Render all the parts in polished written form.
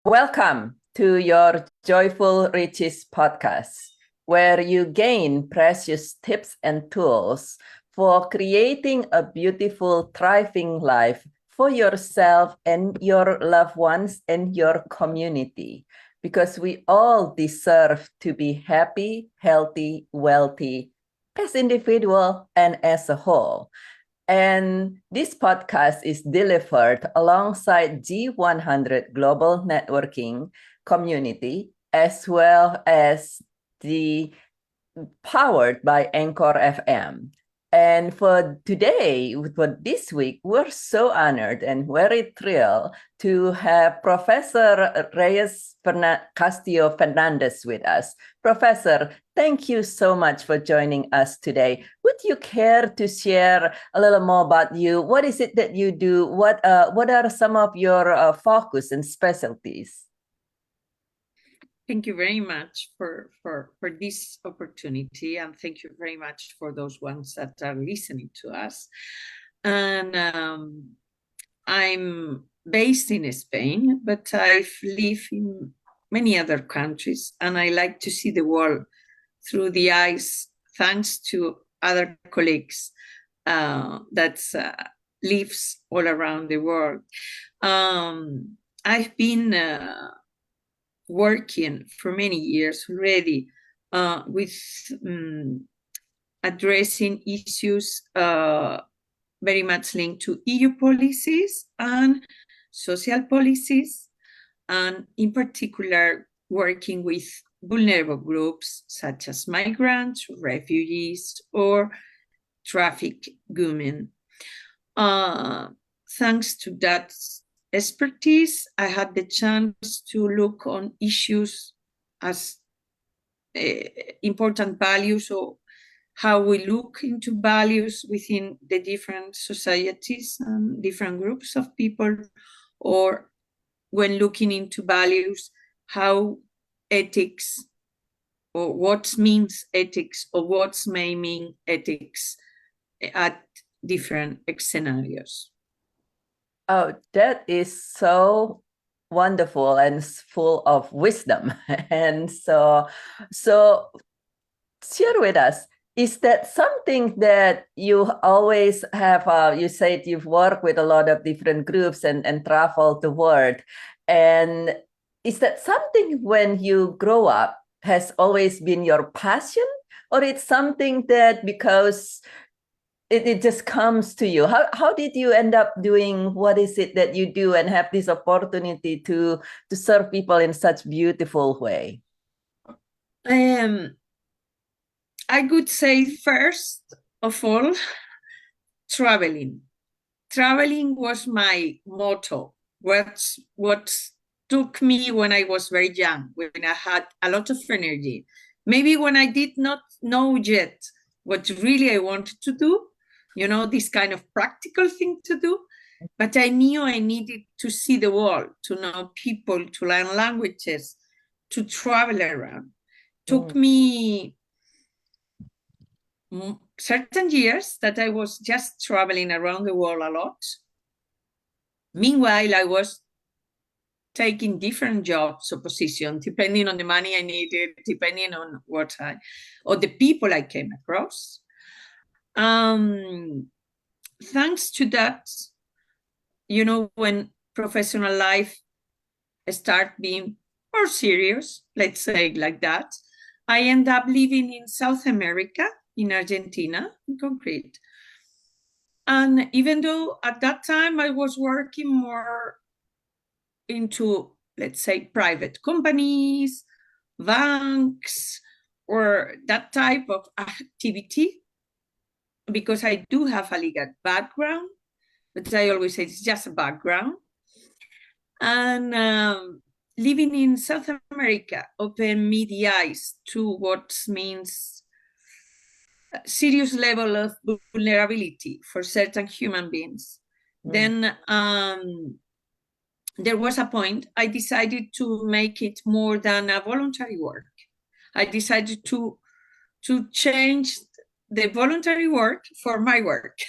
Welcome to your Joyful Riches podcast, where you gain precious tips and tools for creating a beautiful, thriving life for yourself and your loved ones and your community. Because we all deserve to be happy, healthy, wealthy as individual and as a whole. And this podcast is delivered alongside G100 Global Networking Community, as well as the powered by Anchor FM. And for today, for this week, we're so honored and very thrilled to have Professor Reyes Castillo Fernández with us. Professor, thank you so much for joining us today. Would you care to share a little more about you? What is it that you do? What are some of your focus and specialties? Thank you very much for this opportunity, and thank you very much for those ones that are listening to us. And I'm based in Spain, but I've lived in many other countries, and I like to see the world through the eyes, thanks to other colleagues that lives all around the world. I've been working for many years already with addressing issues very much linked to EU policies and social policies, and in particular working with vulnerable groups such as migrants, refugees, or trafficked women. Thanks to that expertise, I had the chance to look on issues as important values, or how we look into values within the different societies and different groups of people, or when looking into values, how ethics, or what means ethics, or what may mean ethics at different scenarios. Oh, that is so wonderful and full of wisdom. And so share with us, is that something that you always have? You said you've worked with a lot of different groups and traveled the world. And is that something when you grow up has always been your passion? Or it's something that because it just comes to you? How did you end up doing what is it that you do and have this opportunity to serve people in such beautiful way? I would say first of all, traveling. Traveling was my motto. What took me when I was very young, when I had a lot of energy. Maybe when I did not know yet what really I wanted to do, this kind of practical thing to do. But I knew I needed to see the world, to know people, to learn languages, to travel around. Took me certain years that I was just traveling around the world a lot. Meanwhile, I was taking different jobs or positions, depending on the money I needed, depending on or the people I came across. Thanks to that, when professional life start being more serious, let's say like that, I end up living in South America, in Argentina, in concrete. And even though at that time I was working more into, let's say, private companies, banks, or that type of activity, because I do have a legal background, but I always say it's just a background. And living in South America opened me the eyes to what means serious level of vulnerability for certain human beings. Then there was a point I decided to make it more than a voluntary work. I decided to change the voluntary work for my work.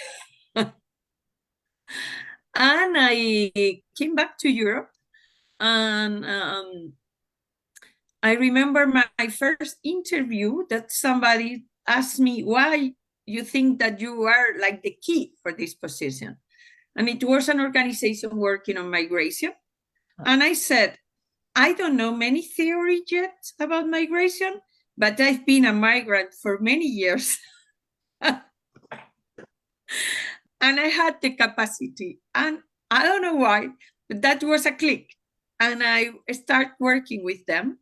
And I came back to Europe And I remember my first interview that somebody asked me, why you think that you are like the key for this position? And it was an organization working on migration. And I said, I don't know many theories yet about migration, but I've been a migrant for many years. And I had the capacity. And I don't know why, but that was a click. And I started working with them.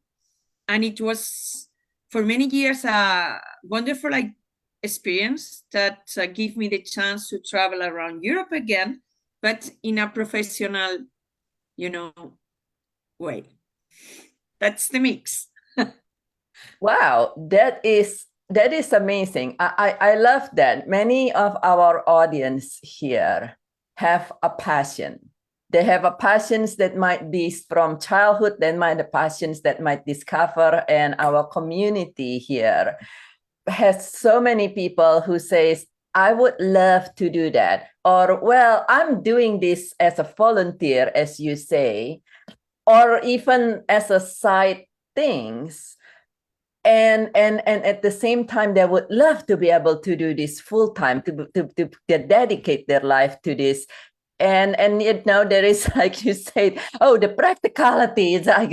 And it was for many years a wonderful experience that gave me the chance to travel around Europe again, but in a professional, way. That's the mix. Wow, that is amazing. I love that. Many of our audience here have a passion. They have a passions that might be from childhood, then might the passions that might discover, and our community here has so many people who says, I would love to do that. Or, well, I'm doing this as a volunteer, as you say, or even as a side things. And at the same time, they would love to be able to do this full time, to dedicate their life to this. And there is, like you said, oh, the practicalities, I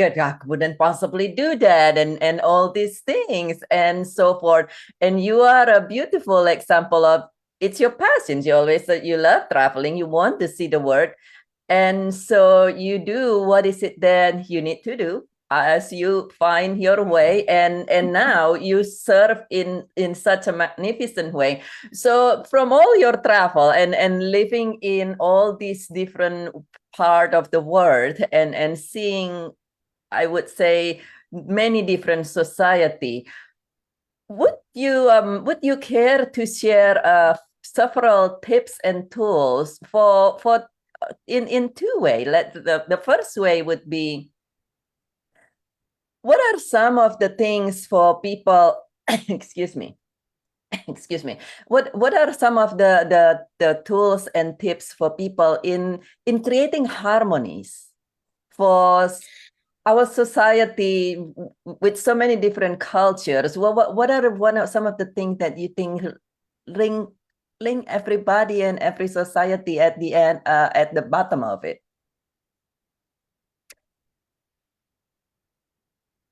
wouldn't possibly do that, and all these things and so forth. And you are a beautiful example of it's your passion. You always said you love traveling, you want to see the world. And so you do what is it that you need to do as you find your way, and now you serve in such a magnificent way. So from all your travel and living in all these different part of the world and seeing, I would say, many different society, would you care to share several tips and tools for in two ways? The first way would be, what are some of the things for people excuse me what are some of the tools and tips for people in creating harmonies for our society with so many different cultures? What are some of the things that you think link everybody and every society at the end, at the bottom of it?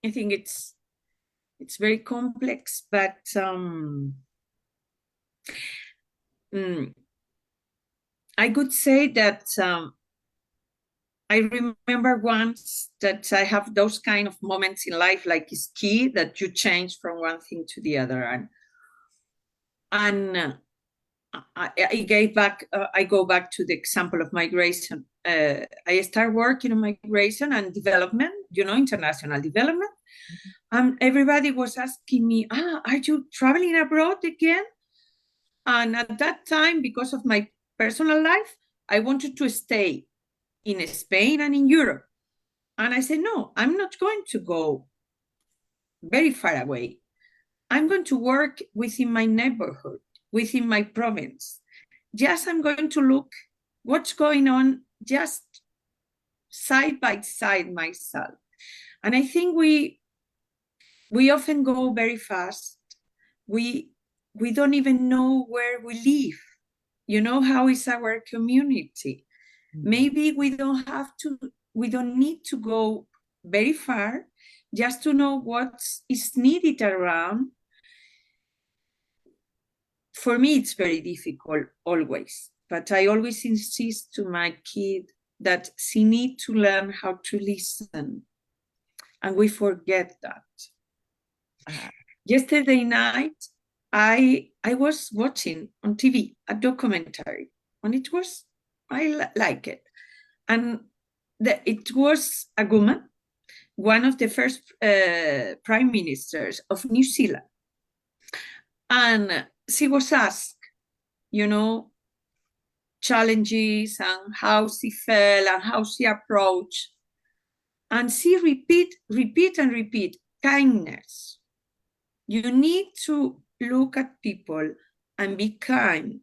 I think it's very complex, but I could say that I remember once that I have those kind of moments in life, like ski, that you change from one thing to the other, and I go back to the example of migration. I start working on migration and development, international development. And everybody was asking me, are you traveling abroad again? And at that time, because of my personal life, I wanted to stay in Spain and in Europe. And I said, no, I'm not going to go very far away. I'm going to work within my neighborhood, within my province. Just I'm going to look what's going on just side by side myself. And I think we often go very fast. We don't even know where we live. How is our community? Maybe we don't need to go very far just to know what is needed around. For me, it's very difficult always, but I always insist to my kid that she needs to learn how to listen, and we forget that. Yesterday night, I was watching on TV a documentary, and I like it. And it was a woman, one of the first prime ministers of New Zealand. And she was asked, challenges and how she felt and how she approached. And she repeat, kindness. You need to look at people and be kind.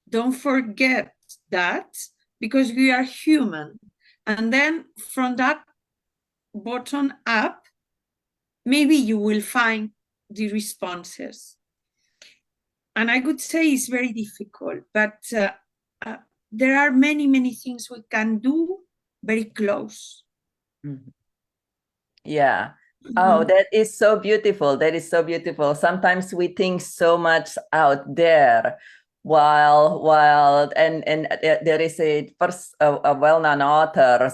Don't forget that, because we are human. And then from that bottom up, maybe you will find the responses. And I would say it's very difficult, but there are many, many things we can do very close. Mhm. Yeah. Oh, that is so beautiful. That is so beautiful. Sometimes we think so much out there, while there is a well-known author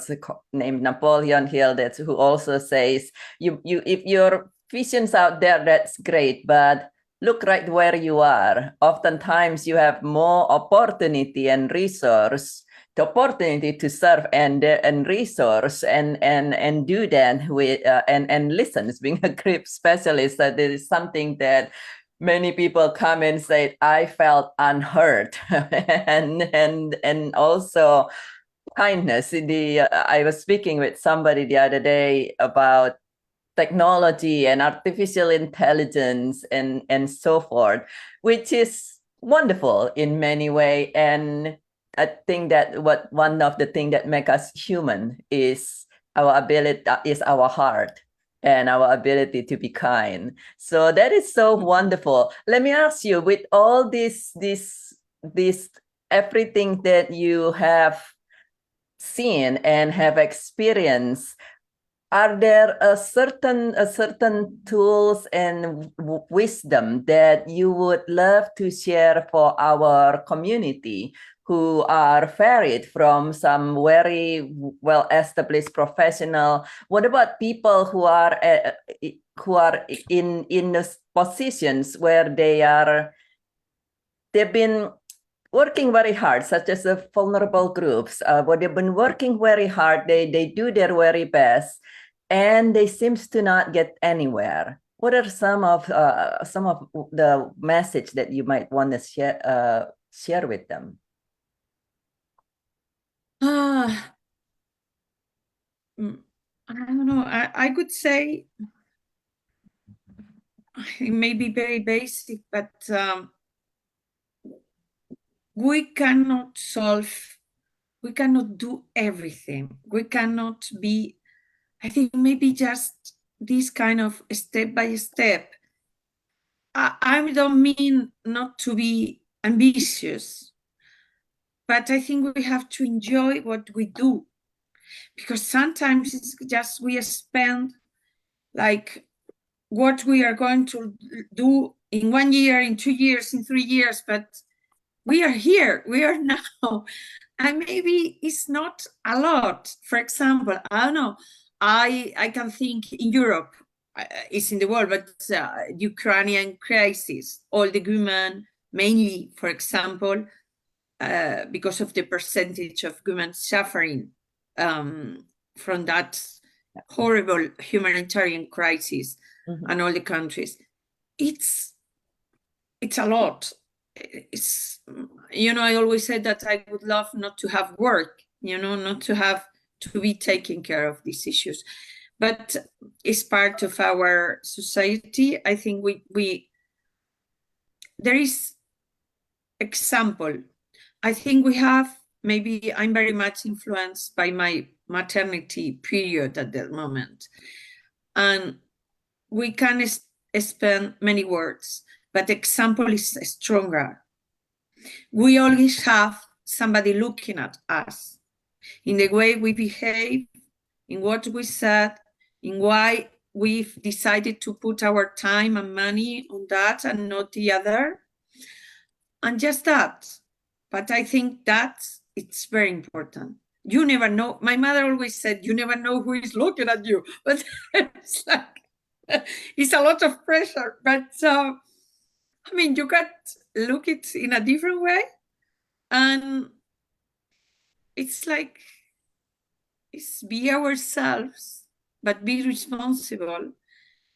named Napoleon Hill who also says you if your vision's out there, that's great, but look right where you are. Oftentimes you have more opportunity and resource, the opportunity to serve and resource and do that with and listen. Being a grief specialist, that there is something that many people come and say, I felt unheard, and also kindness. I was speaking with somebody the other day about technology and artificial intelligence and so forth, which is wonderful in many ways. And I think that one of the things that make us human is our ability, is our heart and our ability to be kind. So that is so wonderful. Let me ask you, with all this everything that you have seen and have experienced, are there a certain tools and wisdom that you would love to share for our community who are varied from some very well-established professional? What about people who are in those positions where they've been working very hard, such as the vulnerable groups, where they've been working very hard, they do their very best, and they seems to not get anywhere. What are some of the message that you might want to share with them? I don't know. I could say it may be very basic, but we cannot do everything. We cannot be, I think maybe just this kind of step by step. I don't mean not to be ambitious, but I think we have to enjoy what we do, because sometimes it's just we spend like what we are going to do in 1 year, in 2 years, in 3 years, but we are here, we are now. And maybe it's not a lot. For example, I don't know, I can think in Europe, it's in the world, but Ukrainian crisis, all the women, mainly, for example, because of the percentage of women suffering from that horrible humanitarian crisis, and all the countries. It's a lot. It's, I always said that I would love not to have work, not to have to be taking care of these issues, but it's part of our society. I think there is example. I think we have, maybe I'm very much influenced by my maternity period at that moment, and we can spend many words, but example is stronger. We always have somebody looking at us in the way we behave, in what we said, in why we've decided to put our time and money on that and not the other, and just that. But I think that it's very important. You never know. My mother always said, you never know who is looking at you, but it's like, it's a lot of pressure, but I mean, you can look it in a different way, and it's like, it's be ourselves, but be responsible.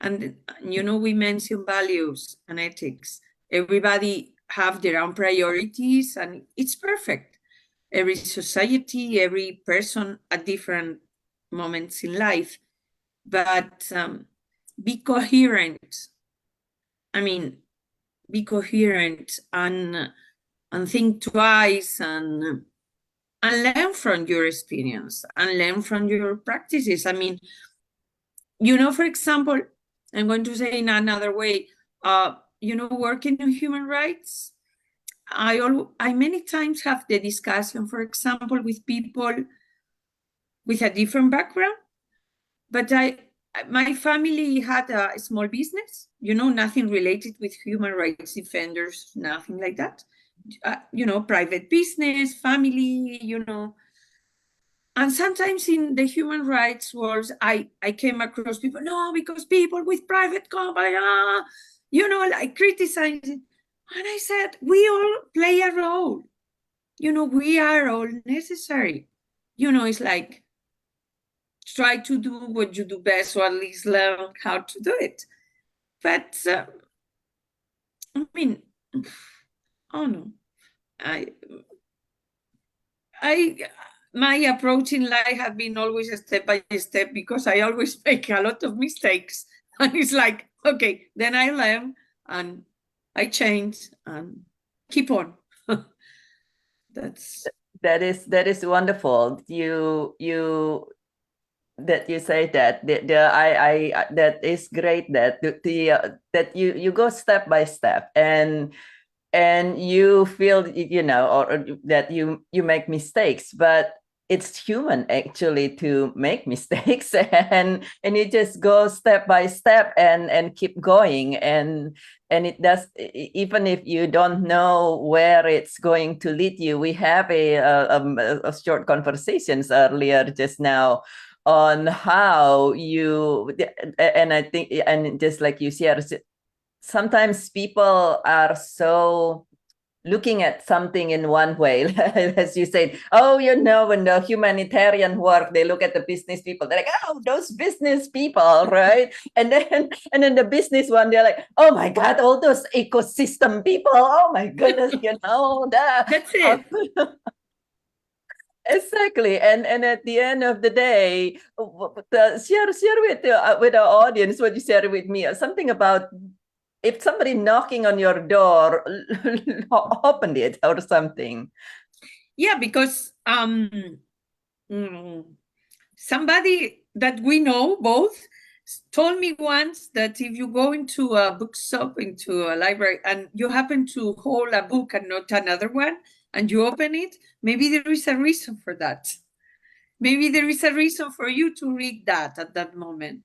And we mention values and ethics. Everybody have their own priorities, and it's perfect. Every society, every person at different moments in life, but be coherent. I mean, be coherent and think twice, and learn from your experience and learn from your practices. I mean, for example, I'm going to say in another way, working in human rights, I many times have the discussion, for example, with people with a different background, but my family had a small business, nothing related with human rights defenders, nothing like that. Private business, family, And sometimes in the human rights world, I came across people, no, because people with private company, like criticizing. And I said, we all play a role. We are all necessary. It's like, try to do what you do best, or at least learn how to do it. But I mean, oh no, my approach in life has been always a step by step, because I always make a lot of mistakes, and it's like, okay, then I learn and I change and keep on. That is wonderful. That you say that I that is great that that you go step by step, and you feel, or that you make mistakes, but it's human actually to make mistakes, and you just go step by step and keep going, and it does, even if you don't know where it's going to lead you. We have a short conversations earlier just now on how you, and I think, and just like you share, sometimes people are so looking at something in one way, as you said, when the humanitarian work, they look at the business people, they're like, oh, those business people, right? and then the business one, they're like, oh my God, all those ecosystem people, oh my goodness, That's it. Exactly, and at the end of the day, share with our audience what you shared with me, something about if somebody knocking on your door, open it or something. Yeah, because somebody that we know both told me once that if you go into a bookshop, into a library, and you happen to hold a book and not another one, and you open it, maybe there is a reason for that. Maybe there is a reason for you to read that at that moment.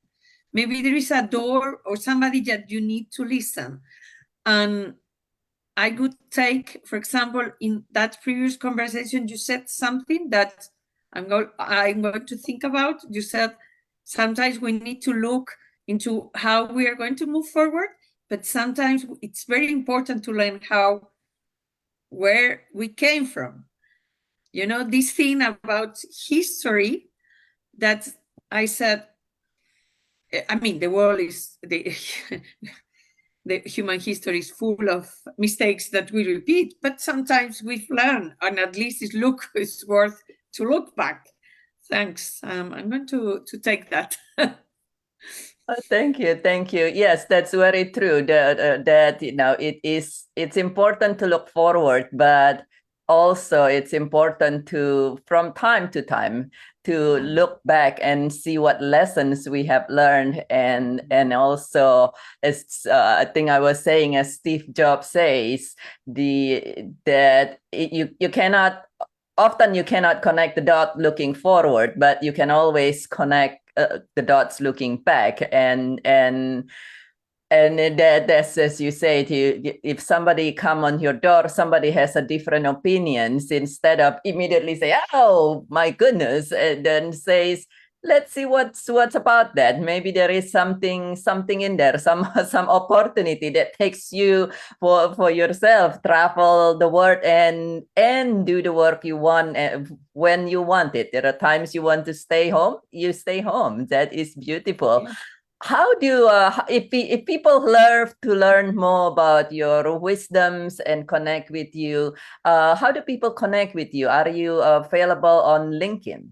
Maybe there is a door or somebody that you need to listen. And I would take, for example, in that previous conversation, you said something that I'm going to think about. You said sometimes we need to look into how we are going to move forward, but sometimes it's very important to learn where we came from. This thing about history that I said, I mean, the world is, the human history is full of mistakes that we repeat, but sometimes we've learned, and at least it's worth to look back. Thanks. I'm going to take that. Thank you. Yes, that's very true. That it's important to look forward, but also it's important to, from time to time, to look back and see what lessons we have learned, and also, as I think I was saying, as Steve Jobs says, you cannot, often you cannot connect the dot looking forward, but you can always connect the dots looking back, and that's, as you say, if somebody come on your door, somebody has a different opinions, instead of immediately say, oh my goodness, and then says, let's see what's about that. Maybe there is something in there, some opportunity that takes you for yourself, travel the world and do the work you want when you want it. There are times you want to stay home, you stay home. That is beautiful. Yeah. How do if people love to learn more about your wisdoms and connect with you, how do people connect with you? Are you available on LinkedIn?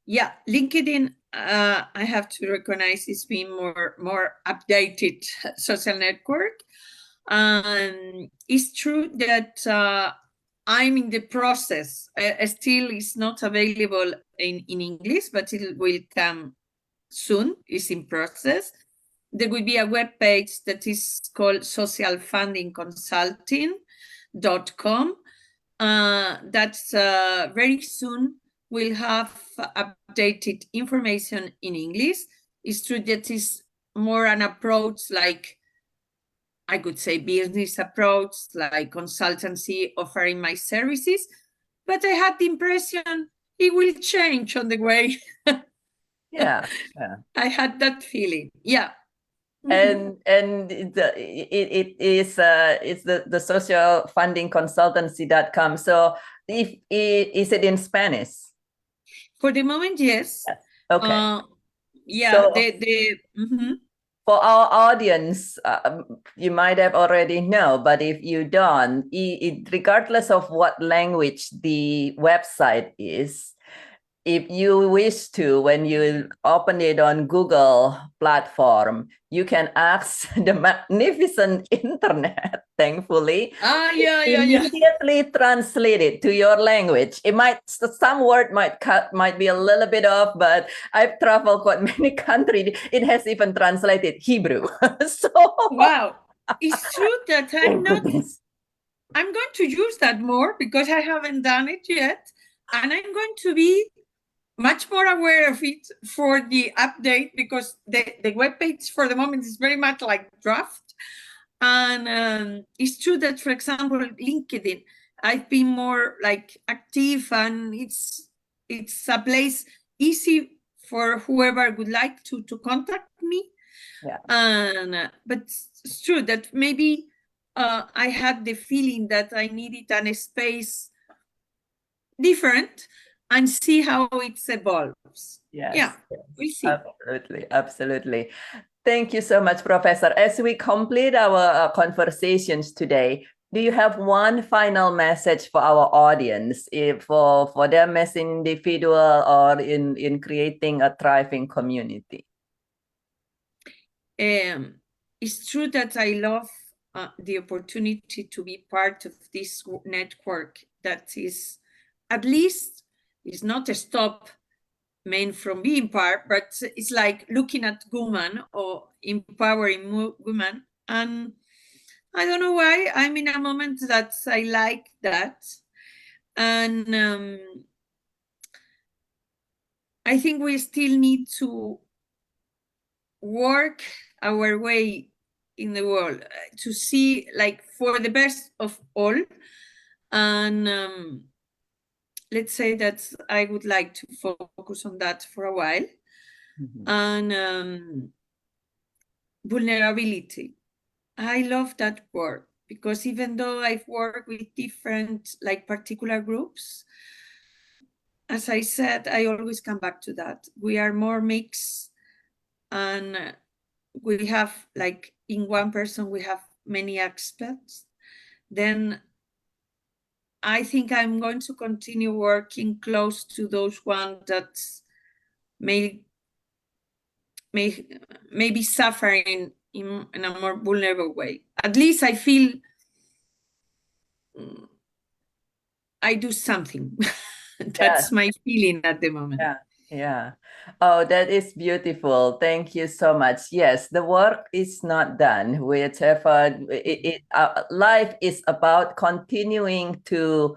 Yeah, LinkedIn, I have to recognize, it's been more updated social network. And it's true that I'm in the process. Still, it's not available in English, but it will come soon, is in process. There will be a web page that is called socialfundingconsulting.com. That's very soon will have updated information in English. It's true that is more an approach, like I could say business approach, like consultancy, offering my services. But I had the impression it will change on the way. Yeah. I had that feeling. Yeah. And it is it's the social funding consultancy.com. So is it in Spanish? For the moment, yes. Okay. Yeah. So for our audience, you might have already know, but if you don't, regardless of what language the website is, if you wish to, when you open it on Google platform, you can ask the magnificent internet, thankfully, immediately translate it to your language. It might, some word might be a little bit off, but I've traveled quite many countries. It has even translated Hebrew. So wow, it's true that I'm going to use that more because I haven't done it yet, and I'm going to be much more aware of it for the update, because the webpage for the moment is very much like draft. And it's true that, for example, LinkedIn, I've been more like active, and it's a place easy for whoever would like to contact me. Yeah. But it's true that maybe I had the feeling that I needed a space different and see how it evolves. Yes. Yeah, we'll see. Absolutely. Thank you so much, Professor. As we complete our conversations today, do you have one final message for our audience, for them as an individual or in creating a thriving community? It's true that I love the opportunity to be part of this network that is, at least, is not a stop men from being part, but it's like looking at women or empowering women. And I don't know why, I'm in a moment that I like that. And I think we still need to work our way in the world to see, like, for the best of all. And let's say that I would like to focus on that for a while. And vulnerability, I love that word, because even though I've worked with different, like, particular groups, as I said, I always come back to that. We are more mixed, and we have, like, in one person, we have many aspects. Then I think I'm going to continue working close to those ones that may be suffering in a more vulnerable way. At least I feel I do something. That's my feeling at the moment. Yeah. Oh, that is beautiful. Thank you so much. Yes, the work is not done. Whichever life is about continuing to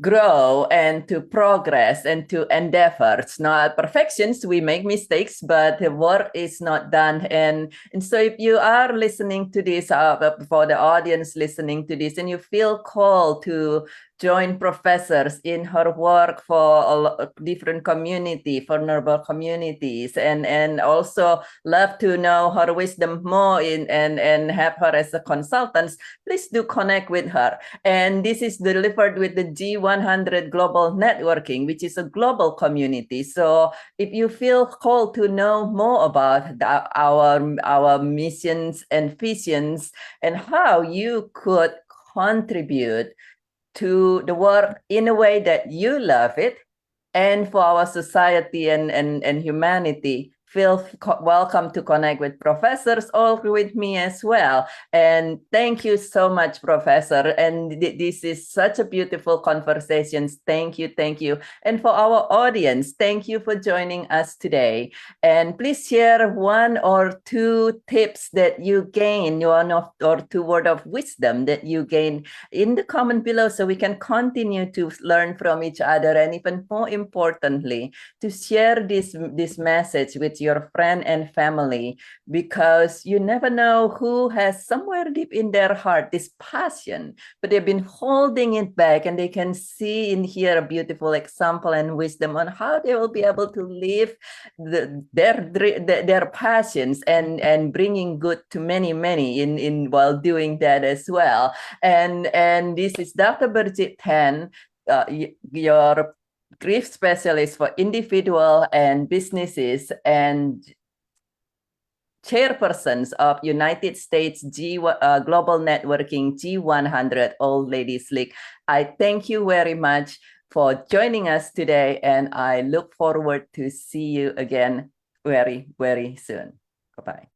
grow and to progress and to endeavor. It's not perfections. We make mistakes, but the work is not done. And so if you are listening to this, for the audience listening to this, and you feel called to join professors in her work for a different community, vulnerable communities, and also love to know her wisdom more and have her as a consultant, please do connect with her. And this is delivered with the G100 Global Networking, which is a global community. So if you feel called to know more about our missions and visions and how you could contribute to the work in a way that you love it and for our society and humanity, feel welcome to connect with professors or with me as well. And thank you so much, Professor. And this is such a beautiful conversation. Thank you, thank you. And for our audience, thank you for joining us today. And please share one or two tips that you gain, one or two words of wisdom that you gain in the comment below, so we can continue to learn from each other, and even more importantly, to share this message with your friend and family, because you never know who has somewhere deep in their heart this passion, but they've been holding it back, and they can see and hear a beautiful example and wisdom on how they will be able to live their passions and bringing good to many in while doing that as well. And this is Dr. Birgit Tan, your grief specialist for individual and businesses, and chairpersons of United States Global Networking G100 Old Ladies League. I thank you very much for joining us today, and I look forward to see you again very soon. Bye-bye.